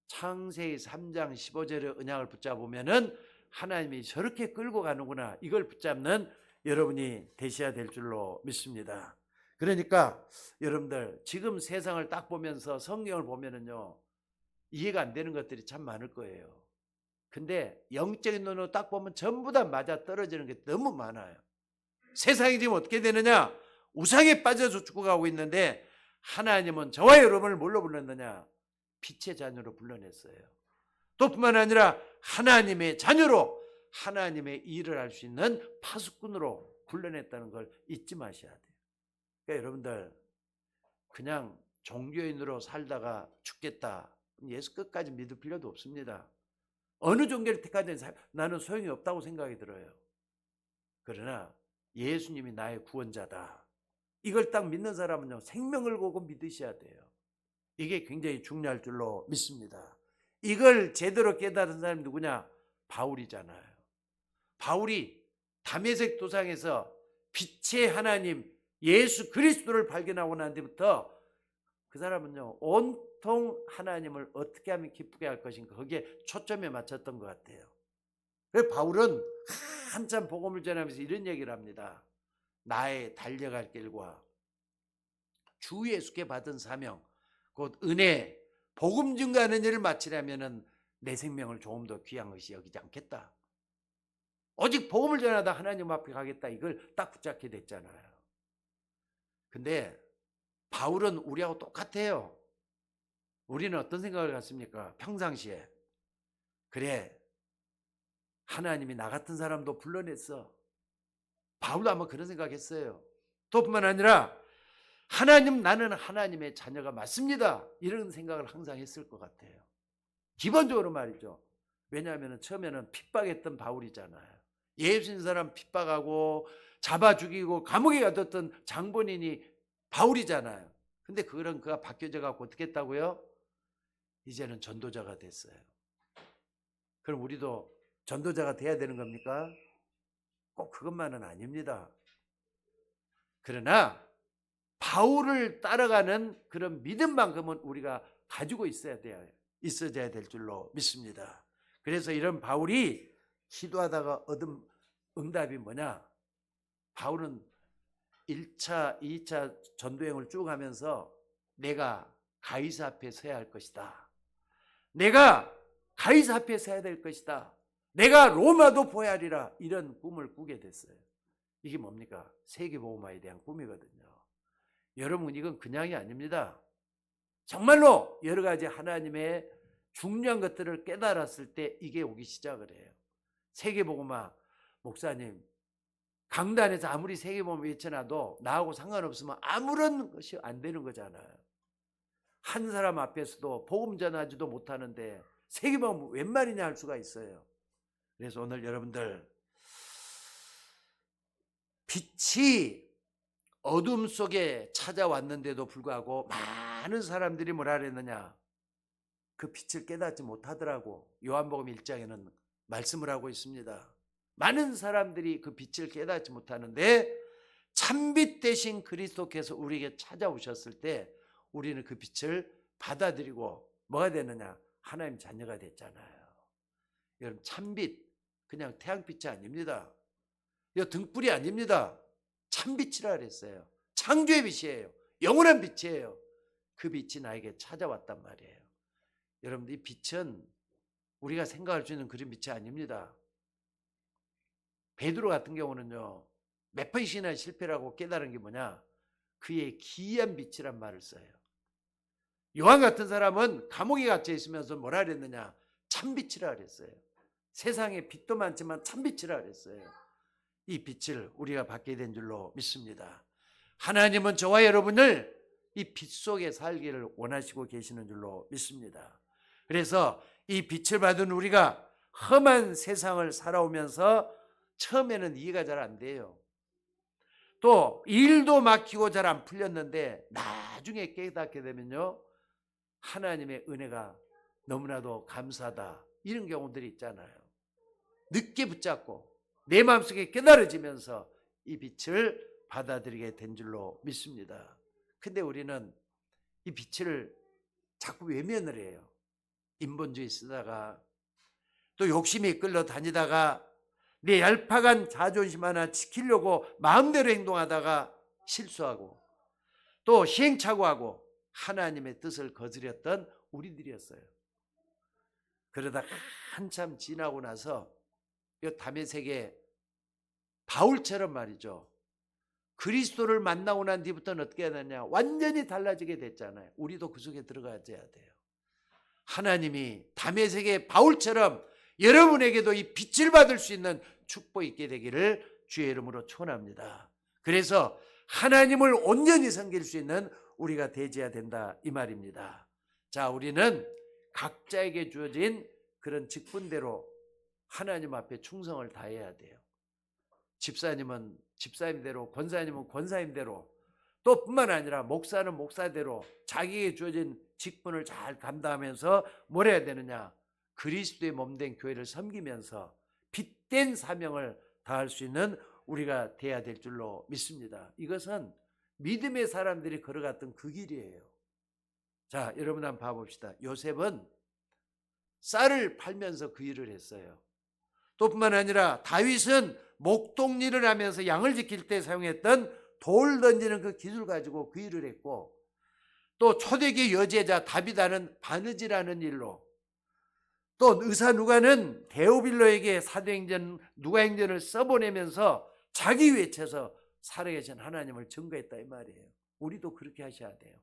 창세기 3장 15절의 언약을 붙잡으면은 하나님이 저렇게 끌고 가는구나. 이걸 붙잡는 여러분이 되셔야 될 줄로 믿습니다. 그러니까 여러분들 지금 세상을 딱 보면서 성경을 보면은요, 이해가 안 되는 것들이 참 많을 거예요. 근데 영적인 눈으로 딱 보면 전부 다 맞아 떨어지는 게 너무 많아요. 세상이 지금 어떻게 되느냐? 우상에 빠져서 죽어가고 있는데 하나님은 저와 여러분을 뭘로 불렀느냐? 빛의 자녀로 불러냈어요. 또 뿐만 아니라 하나님의 자녀로 하나님의 일을 할 수 있는 파수꾼으로 불러냈다는 걸 잊지 마셔야 돼요. 그러니까 여러분들 그냥 종교인으로 살다가 죽겠다. 예수 끝까지 믿을 필요도 없습니다. 어느 종교를 택하든 나는 소용이 없다고 생각이 들어요. 그러나 예수님이 나의 구원자다. 이걸 딱 믿는 사람은요, 생명을 걸고 믿으셔야 돼요. 이게 굉장히 중요할 줄로 믿습니다. 이걸 제대로 깨달은 사람이 누구냐? 바울이잖아요. 바울이 다메섹 도상에서 빛의 하나님 예수 그리스도를 발견하고 난 뒤부터 그 사람은요, 온통 하나님을 어떻게 하면 기쁘게 할 것인가 거기에 초점에 맞췄던 것 같아요. 그래서 바울은 한참 복음을 전하면서 이런 얘기를 합니다. 나의 달려갈 길과 주 예수께 받은 사명 곧 은혜 복음 증거하는 일을 마치려면은 내 생명을 조금 더 귀한 것이 여기지 않겠다. 오직 복음을 전하다 하나님 앞에 가겠다. 이걸 딱 붙잡게 됐잖아요. 근데 바울은 우리하고 똑같아요. 우리는 어떤 생각을 갖습니까? 평상시에. 그래, 하나님이 나 같은 사람도 불러냈어. 바울도 아마 그런 생각했어요. 또 뿐만 아니라 하나님, 나는 하나님의 자녀가 맞습니다. 이런 생각을 항상 했을 것 같아요. 기본적으로 말이죠. 왜냐하면 처음에는 핍박했던 바울이잖아요. 예수 믿는 사람 핍박하고 잡아 죽이고 감옥에 가뒀던 장본인이 바울이잖아요. 근데 그가 바뀌어져 갖고 어떻게 했다고요? 이제는 전도자가 됐어요. 그럼 우리도 전도자가 돼야 되는 겁니까? 꼭 그것만은 아닙니다. 그러나 바울을 따라가는 그런 믿음만큼은 우리가 가지고 있어야 될 줄로 믿습니다. 그래서 이런 바울이 기도하다가 얻은 응답이 뭐냐? 바울은 1차, 2차 전도행을 쭉 하면서 내가 가이사 앞에 서야 할 것이다. 내가 가이사 앞에 서야 될 것이다. 내가 로마도 보야리라. 이런 꿈을 꾸게 됐어요. 이게 뭡니까? 세계복음화에 대한 꿈이거든요. 여러분, 이건 그냥이 아닙니다. 정말로 여러 가지 하나님의 중요한 것들을 깨달았을 때 이게 오기 시작을 해요. 세계복음화, 목사님, 강단에서 아무리 세계복음화 외쳐놔도 나하고 상관없으면 아무런 것이 안 되는 거잖아요. 한 사람 앞에서도 복음 전하지도 못하는데 세계복음화 웬 말이냐 할 수가 있어요. 그래서 오늘 여러분들, 빛이 어둠 속에 찾아왔는데도 불구하고 많은 사람들이 뭐라 그랬느냐? 그 빛을 깨닫지 못하더라고. 요한복음 1장에는 말씀을 하고 있습니다. 많은 사람들이 그 빛을 깨닫지 못하는데 참빛 대신 그리스도께서 우리에게 찾아오셨을 때 우리는 그 빛을 받아들이고 뭐가 되느냐? 하나님 자녀가 됐잖아요. 여러분, 참빛 그냥 태양빛이 아닙니다. 이거 등불이 아닙니다. 참빛이라 그랬어요. 창조의 빛이에요. 영원한 빛이에요. 그 빛이 나에게 찾아왔단 말이에요. 여러분들, 이 빛은 우리가 생각할 수 있는 그런 빛이 아닙니다. 베드로 같은 경우는요, 몇 번씩이나 실패라고 깨달은 게 뭐냐? 그의 기이한 빛이란 말을 써요. 요한 같은 사람은 감옥에 갇혀 있으면서 뭐라 그랬느냐? 참빛이라 그랬어요. 세상에 빛도 많지만 참빛이라 그랬어요. 이 빛을 우리가 받게 된 줄로 믿습니다. 하나님은 저와 여러분을 이 빛 속에 살기를 원하시고 계시는 줄로 믿습니다. 그래서 이 빛을 받은 우리가 험한 세상을 살아오면서 처음에는 이해가 잘 안 돼요. 또 일도 막히고 잘 안 풀렸는데 나중에 깨닫게 되면요, 하나님의 은혜가 너무나도 감사하다, 이런 경우들이 있잖아요. 늦게 붙잡고 내 마음속에 깨달아지면서 이 빛을 받아들이게 된 줄로 믿습니다. 근데 우리는 이 빛을 자꾸 외면을 해요. 인본주의 쓰다가 또 욕심에 이끌려 다니다가 내 얄팍한 자존심 하나 지키려고 마음대로 행동하다가 실수하고 또 시행착오하고 하나님의 뜻을 거스렸던 우리들이었어요. 그러다 한참 지나고 나서 이 다메섹에 바울처럼 말이죠, 그리스도를 만나고 난 뒤부터는 어떻게 해야 되냐? 완전히 달라지게 됐잖아요. 우리도 그 속에 들어가야 돼요. 하나님이 다메섹의 바울처럼 여러분에게도 이 빛을 받을 수 있는 축복이 있게 되기를 주의 이름으로 축원합니다. 그래서 하나님을 온전히 섬길 수 있는 우리가 되어야 된다, 이 말입니다. 자, 우리는 각자에게 주어진 그런 직분대로 하나님 앞에 충성을 다해야 돼요. 집사님은 집사님대로, 권사님은 권사님대로, 또 뿐만 아니라 목사는 목사대로 자기에게 주어진 직분을 잘 감당하면서 뭘 해야 되느냐? 그리스도의 몸된 교회를 섬기면서 빛된 사명을 다할 수 있는 우리가 돼야 될 줄로 믿습니다. 이것은 믿음의 사람들이 걸어갔던 그 길이에요. 자, 여러분 한번 봐봅시다. 요셉은 쌀을 팔면서 그 일을 했어요. 또 뿐만 아니라 다윗은 목동일을 하면서 양을 지킬 때 사용했던 돌 던지는 그 기술 가지고 그 일을 했고, 또 초대교회 여제자 다비다는 바느질하는 일로, 또 의사 누가는 데오빌로에게 사도행전 누가행전을 써보내면서 자기 외쳐서 살아계신 하나님을 증거했다 이 말이에요. 우리도 그렇게 하셔야 돼요.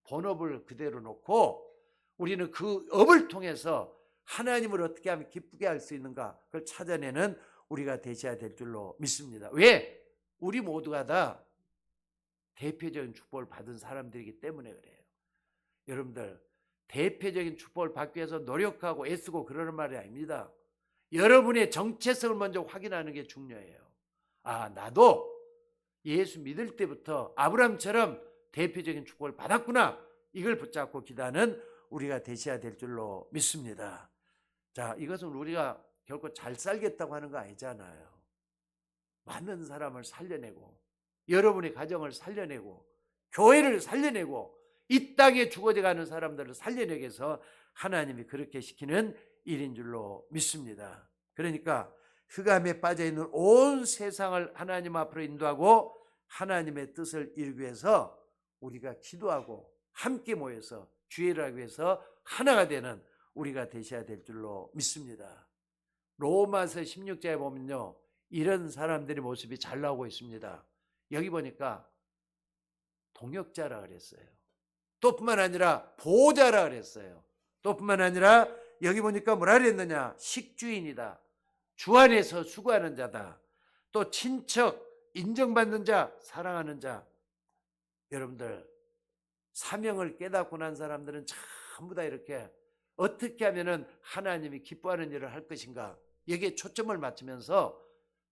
본업을 그대로 놓고 우리는 그 업을 통해서 하나님을 어떻게 하면 기쁘게 할 수 있는가, 그걸 찾아내는 우리가 되셔야 될 줄로 믿습니다. 왜? 우리 모두가 다 대표적인 축복을 받은 사람들이기 때문에 그래요. 여러분들, 대표적인 축복을 받기 위해서 노력하고 애쓰고 그러는 말이 아닙니다. 여러분의 정체성을 먼저 확인하는 게 중요해요. 아, 나도 예수 믿을 때부터 아브라함처럼 대표적인 축복을 받았구나. 이걸 붙잡고 기도하는 우리가 되셔야 될 줄로 믿습니다. 자, 이것은 우리가 결코 잘 살겠다고 하는 거 아니잖아요. 많은 사람을 살려내고 여러분의 가정을 살려내고 교회를 살려내고 이 땅에 죽어가는 사람들을 살려내기 위해서 하나님이 그렇게 시키는 일인 줄로 믿습니다. 그러니까 흑암에 빠져있는 온 세상을 하나님 앞으로 인도하고 하나님의 뜻을 이루기 위해서 우리가 기도하고 함께 모여서 주의를 하기 위해서 하나가 되는 우리가 되셔야 될 줄로 믿습니다. 로마서 16장에 보면요, 이런 사람들의 모습이 잘 나오고 있습니다. 여기 보니까 동역자라 그랬어요. 또 뿐만 아니라 보호자라 그랬어요. 또 뿐만 아니라 여기 보니까 뭐라 그랬느냐, 식주인이다, 주 안에서 수고하는 자다, 또 친척, 인정받는 자, 사랑하는 자. 여러분들, 사명을 깨닫고 난 사람들은 전부 다 이렇게 어떻게 하면 하나님이 기뻐하는 일을 할 것인가, 여기에 초점을 맞추면서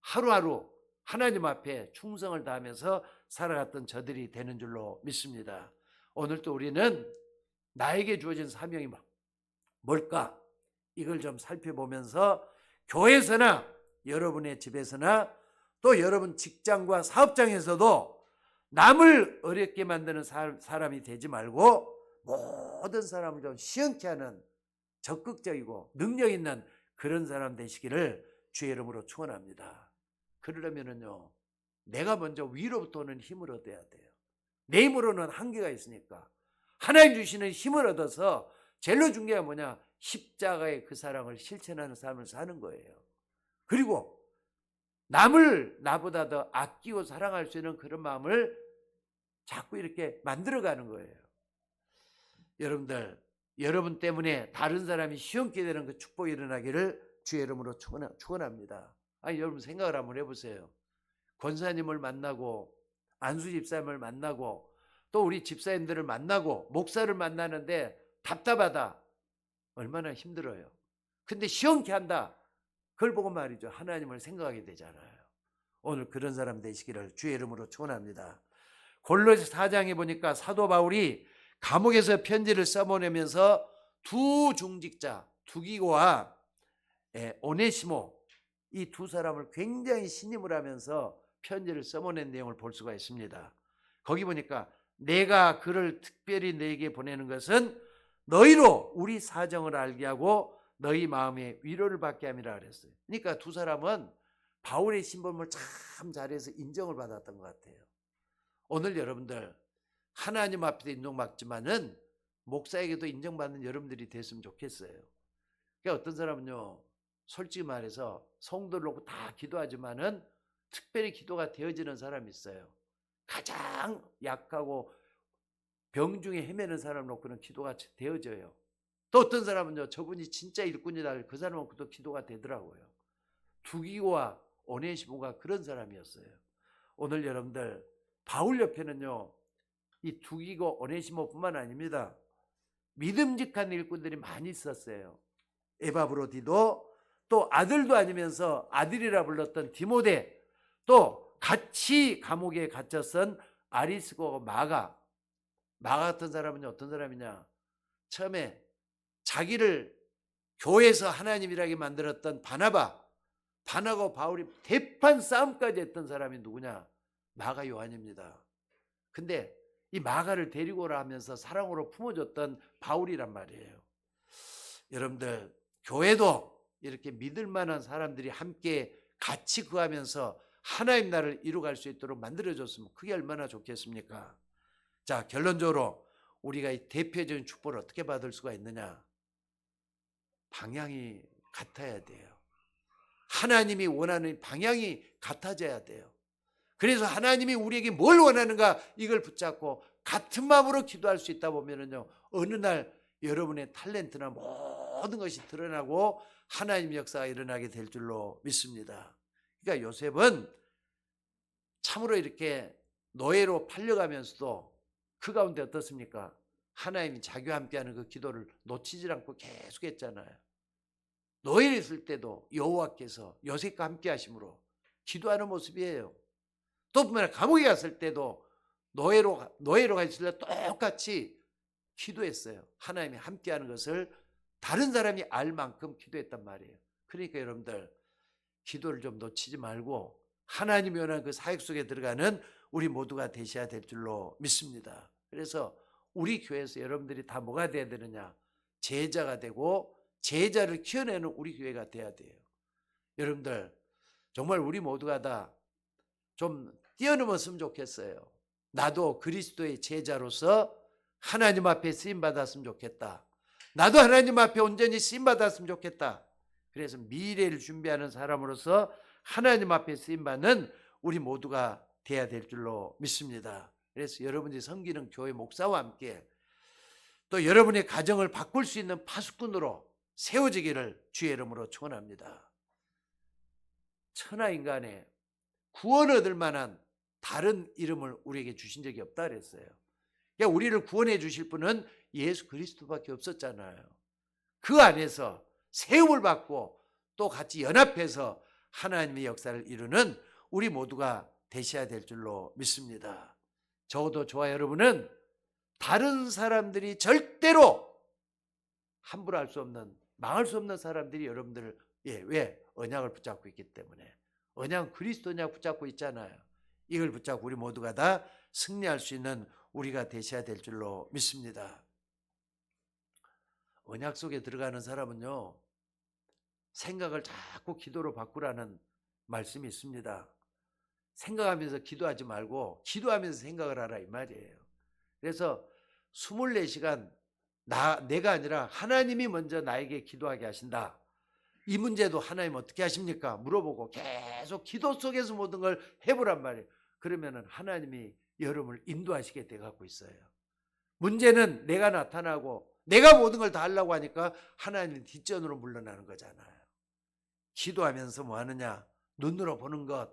하루하루 하나님 앞에 충성을 다하면서 살아갔던 저들이 되는 줄로 믿습니다. 오늘도 우리는 나에게 주어진 사명이 뭘까? 이걸 좀 살펴보면서 교회에서나 여러분의 집에서나 또 여러분 직장과 사업장에서도 남을 어렵게 만드는 사람이 되지 말고 모든 사람을 좀 시원케 하는 적극적이고 능력 있는 그런 사람 되시기를 주의 이름으로 축원합니다. 그러려면요, 내가 먼저 위로부터 오는 힘을 얻어야 돼요. 내 힘으로는 한계가 있으니까 하나님 주시는 힘을 얻어서 제일 중요한 게 뭐냐, 십자가의 그 사랑을 실천하는 삶을 사는 거예요. 그리고 남을 나보다 더 아끼고 사랑할 수 있는 그런 마음을 자꾸 이렇게 만들어가는 거예요. 여러분들, 여러분 때문에 다른 사람이 시험케 되는 그 축복이 일어나기를 주의 이름으로 축원합니다. 아니, 여러분 생각을 한번 해보세요. 권사님을 만나고 안수 집사님을 만나고 또 우리 집사님들을 만나고 목사를 만나는데 답답하다, 얼마나 힘들어요. 근데 시원케 한다, 그걸 보고 말이죠, 하나님을 생각하게 되잖아요. 오늘 그런 사람 되시기를 주의 이름으로 축원합니다. 골로새 4장에 보니까 사도 바울이 감옥에서 편지를 써보내면서 두 중직자 두기고와 오네시모, 이 두 사람을 굉장히 신임을 하면서 편지를 써보낸 내용을 볼 수가 있습니다. 거기 보니까 내가 그를 특별히 너에게 보내는 것은 너희로 우리 사정을 알게 하고 너희 마음에 위로를 받게 함이라 그랬어요. 그러니까 두 사람은 바울의 신범을 참 잘해서 인정을 받았던 것 같아요. 오늘 여러분들 하나님 앞에도 인정받지만은 목사에게도 인정받는 여러분들이 됐으면 좋겠어요. 그러니까 어떤 사람은요, 솔직히 말해서 성도를 놓고 다 기도하지만은 특별히 기도가 되어지는 사람이 있어요. 가장 약하고 병중에 헤매는 사람 놓고는 기도가 되어져요. 또 어떤 사람은요, 저분이 진짜 일꾼이다, 그 사람은 또 기도가 되더라고요. 두기고와 오네시모가 그런 사람이었어요. 오늘 여러분들, 바울 옆에는요, 이 두기고 오네시모뿐만 아닙니다. 믿음직한 일꾼들이 많이 있었어요. 에바브로디도, 또 아들도 아니면서 아들이라 불렀던 디모데, 또 같이 감옥에 갇혔던 아리스고 마가 같은 사람은 어떤 사람이냐, 처음에 자기를 교회에서 하나님이라게 만들었던 바나바와 바울이 대판 싸움까지 했던 사람이 누구냐, 마가 요한입니다. 근데 이 마가를 데리고 오라 하면서 사랑으로 품어줬던 바울이란 말이에요. 여러분들, 교회도 이렇게 믿을 만한 사람들이 함께 같이 구하면서 하나님 나라를 이루어갈 수 있도록 만들어줬으면 그게 얼마나 좋겠습니까? 자, 결론적으로 우리가 이 대표적인 축복을 어떻게 받을 수가 있느냐? 방향이 같아야 돼요. 하나님이 원하는 방향이 같아져야 돼요. 그래서 하나님이 우리에게 뭘 원하는가 이걸 붙잡고 같은 마음으로 기도할 수 있다 보면은요, 어느 날 여러분의 탤런트나 모든 것이 드러나고 하나님의 역사가 일어나게 될 줄로 믿습니다. 그러니까 요셉은 참으로 이렇게 노예로 팔려가면서도 그 가운데 어떻습니까? 하나님이 자기와 함께하는 그 기도를 놓치지 않고 계속했잖아요. 노예에 있을 때도 여호와께서 요셉과 함께 하심으로 기도하는 모습이에요. 또 뿐만 아니라 감옥에 갔을 때도 노예로 있을 때 똑같이 기도했어요. 하나님이 함께하는 것을 다른 사람이 알 만큼 기도했단 말이에요. 그러니까 여러분들 기도를 좀 놓치지 말고 하나님이 원하는 그 사역 속에 들어가는 우리 모두가 되셔야 될 줄로 믿습니다. 그래서 우리 교회에서 여러분들이 다 뭐가 돼야 되느냐? 제자가 되고 제자를 키워내는 우리 교회가 돼야 돼요. 여러분들 정말 우리 모두가 다 좀 뛰어넘었으면 좋겠어요. 나도 그리스도의 제자로서 하나님 앞에 쓰임받았으면 좋겠다. 나도 하나님 앞에 온전히 쓰임받았으면 좋겠다. 그래서 미래를 준비하는 사람으로서 하나님 앞에 쓰임받는 우리 모두가 돼야 될 줄로 믿습니다. 그래서 여러분이 섬기는 교회 목사와 함께 또 여러분의 가정을 바꿀 수 있는 파수꾼으로 세워지기를 주의 이름으로 축원합니다. 천하인간에 구원을 얻을 만한 다른 이름을 우리에게 주신 적이 없다 그랬어요. 그러니까 우리를 구원해 주실 분은 예수 그리스도밖에 없었잖아요. 그 안에서 세움을 받고 또 같이 연합해서 하나님의 역사를 이루는 우리 모두가 되셔야 될 줄로 믿습니다. 적어도 저와 여러분은 다른 사람들이 절대로 함부로 할 수 없는, 망할 수 없는 사람들이 여러분들을 왜? 언약을 붙잡고 있기 때문에. 언약은 그리스도 언약 붙잡고 있잖아요. 이걸 붙잡고 우리 모두가 다 승리할 수 있는 우리가 되셔야 될 줄로 믿습니다. 언약 속에 들어가는 사람은요, 생각을 자꾸 기도로 바꾸라는 말씀이 있습니다. 생각하면서 기도하지 말고 기도하면서 생각을 하라 이 말이에요. 그래서 24시간 내가 아니라 하나님이 먼저 나에게 기도하게 하신다. 이 문제도 하나님 어떻게 하십니까? 물어보고 계속 기도 속에서 모든 걸 해보란 말이에요. 그러면은 하나님이 여러분을 인도하시게 돼 갖고 있어요. 문제는 내가 나타나고 내가 모든 걸 다 하려고 하니까 하나님이 뒷전으로 물러나는 거잖아요. 기도하면서 뭐 하느냐? 눈으로 보는 것,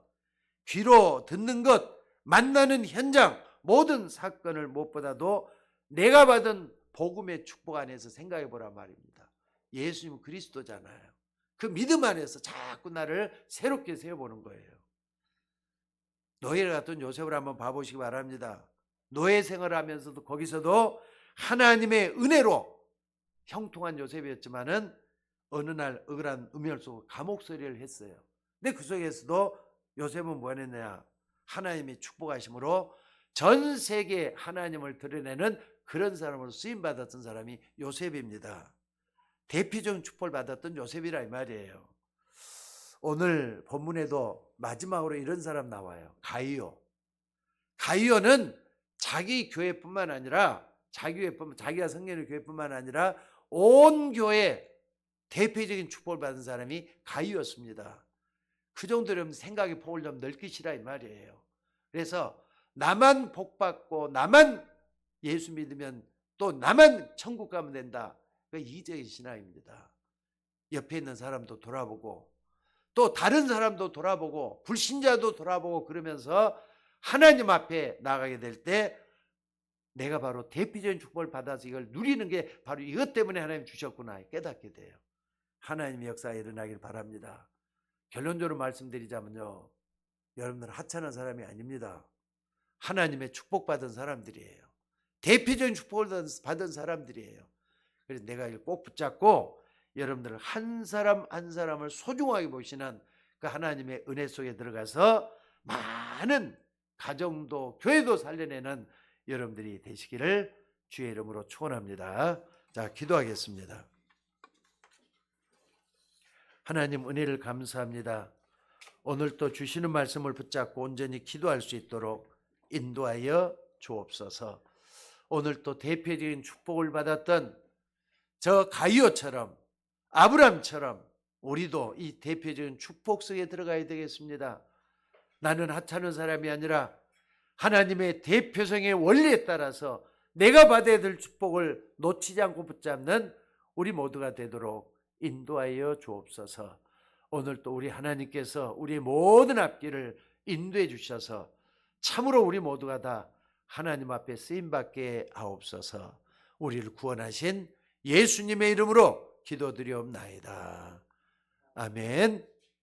귀로 듣는 것, 만나는 현장, 모든 사건을 무엇보다도 내가 받은 복음의 축복 안에서 생각해 보란 말입니다. 예수님은 그리스도잖아요. 그 믿음 안에서 자꾸 나를 새롭게 세워보는 거예요. 노예 같은 요셉을 한번 봐보시기 바랍니다. 노예 생활을 하면서도 거기서도 하나님의 은혜로 형통한 요셉이었지만은 어느 날 억울한 음열 속 감옥 소리를 했어요. 근데 그 속에서도 요셉은 뭐 했느냐? 하나님의 축복하심으로 전 세계에 하나님을 드러내는 그런 사람으로 쓰임받았던 사람이 요셉입니다. 대표적인 축복을 받았던 요셉이라 이 말이에요. 오늘 본문에도 마지막으로 이런 사람 나와요. 가이오. 가이오는 자기 교회뿐만 아니라 자기가 성령의 교회뿐만 아니라 온 교회 대표적인 축복을 받은 사람이 가이오였습니다. 그 정도로 생각의 폭을 좀 넓히시라 이 말이에요. 그래서 나만 복받고 나만 예수 믿으면 또 나만 천국 가면 된다. 그게 이기적인 신앙입니다. 옆에 있는 사람도 돌아보고 또 다른 사람도 돌아보고 불신자도 돌아보고 그러면서 하나님 앞에 나가게 될 때 내가 바로 대표적인 축복을 받아서 이걸 누리는 게 바로 이것 때문에 하나님 주셨구나 깨닫게 돼요. 하나님의 역사가 일어나길 바랍니다. 결론적으로 말씀드리자면요, 여러분들 하찮은 사람이 아닙니다. 하나님의 축복받은 사람들이에요. 대표적인 축복을 받은 사람들이에요. 그래서 내가 이걸 꼭 붙잡고 여러분들 한 사람 한 사람을 소중하게 보시는 그 하나님의 은혜 속에 들어가서 많은 가정도 교회도 살려내는 여러분들이 되시기를 주의 이름으로 축원합니다. 자, 기도하겠습니다. 하나님 은혜를 감사합니다. 오늘 또 주시는 말씀을 붙잡고 온전히 기도할 수 있도록 인도하여 주옵소서. 오늘 또 대표적인 축복을 받았던 저 가이오처럼 아브람처럼 우리도 이 대표적인 축복 속에 들어가야 되겠습니다. 나는 하찮은 사람이 아니라 하나님의 대표성의 원리에 따라서 내가 받아야 될 축복을 놓치지 않고 붙잡는 우리 모두가 되도록 인도하여 주옵소서. 오늘 또 우리 하나님께서 우리의 모든 앞길을 인도해 주셔서 참으로 우리 모두가 다 하나님 앞에 쓰임받게 하옵소서. 우리를 구원하신 예수님의 이름으로 기도드리옵나이다. 아멘.